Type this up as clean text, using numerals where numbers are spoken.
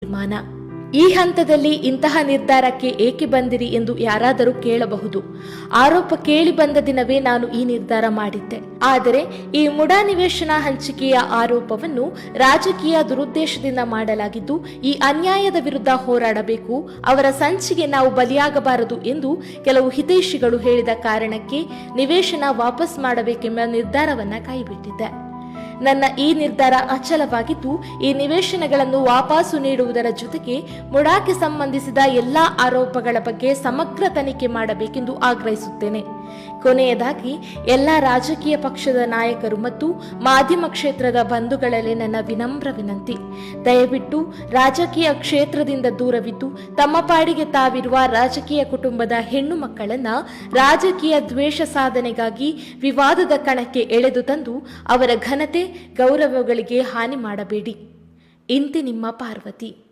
ತೀರ್ಮಾನ. ಈ ಹಂತದಲ್ಲಿ ಇಂತಹ ನಿರ್ಧಾರಕ್ಕೆ ಏಕೆ ಬಂದಿರಿ ಎಂದು ಯಾರಾದರೂ ಕೇಳಬಹುದು. ಆರೋಪ ಕೇಳಿ ಬಂದ ದಿನವೇ ನಾನು ಈ ನಿರ್ಧಾರ ಮಾಡಿದ್ದೆ. ಆದರೆ ಈ ಮುಡಾ ನಿವೇಶನ ಹಂಚಿಕೆಯ ಆರೋಪವನ್ನು ರಾಜಕೀಯ ದುರುದ್ದೇಶದಿಂದ ಮಾಡಲಾಗಿದ್ದು, ಈ ಅನ್ಯಾಯದ ವಿರುದ್ಧ ಹೋರಾಡಬೇಕು, ಅವರ ಸಂಚಿಗೆ ನಾವು ಬಲಿಯಾಗಬಾರದು ಎಂದು ಕೆಲವು ಹಿತೈಷಿಗಳು ಹೇಳಿದ ಕಾರಣಕ್ಕೆ ನಿವೇಶನ ವಾಪಸ್ ಮಾಡಬೇಕೆಂಬ ನಿರ್ಧಾರವನ್ನ ಕೈಬಿಟ್ಟಿದ್ದೆ. ನನ್ನ ಈ ನಿರ್ಧಾರ ಅಚಲವಾಗಿದ್ದು, ಈ ನಿವೇಶನಗಳನ್ನು ವಾಪಸ್ಸು ನೀಡುವುದರ ಜೊತೆಗೆ ಮುಡಾಕ್ಕೆ ಸಂಬಂಧಿಸಿದ ಎಲ್ಲಾ ಆರೋಪಗಳ ಬಗ್ಗೆ ಸಮಗ್ರ ತನಿಖೆ ಮಾಡಬೇಕೆಂದು ಆಗ್ರಹಿಸುತ್ತೇನೆ. ಕೊನೆಯದಾಗಿ ಎಲ್ಲ ರಾಜಕೀಯ ಪಕ್ಷದ ನಾಯಕರು ಮತ್ತು ಮಾಧ್ಯಮ ಕ್ಷೇತ್ರದ ಬಂಧುಗಳಲ್ಲಿ ನನ್ನ ವಿನಮ್ರ ವಿನಂತಿ, ದಯವಿಟ್ಟು ರಾಜಕೀಯ ಕ್ಷೇತ್ರದಿಂದ ದೂರವಿದ್ದು ತಮ್ಮ ಪಾಡಿಗೆ ತಾವಿರುವ ರಾಜಕೀಯ ಕುಟುಂಬದ ಹೆಣ್ಣು ಮಕ್ಕಳನ್ನ ರಾಜಕೀಯ ದ್ವೇಷ ಸಾಧನೆಗಾಗಿ ವಿವಾದದ ಕಣಕ್ಕೆ ಎಳೆದು ತಂದು ಅವರ ಘನತೆ ಗೌರವಗಳಿಗೆ ಹಾನಿ ಮಾಡಬೇಡಿ. ಇಂತಿ ನಿಮ್ಮ ಪಾರ್ವತಿ.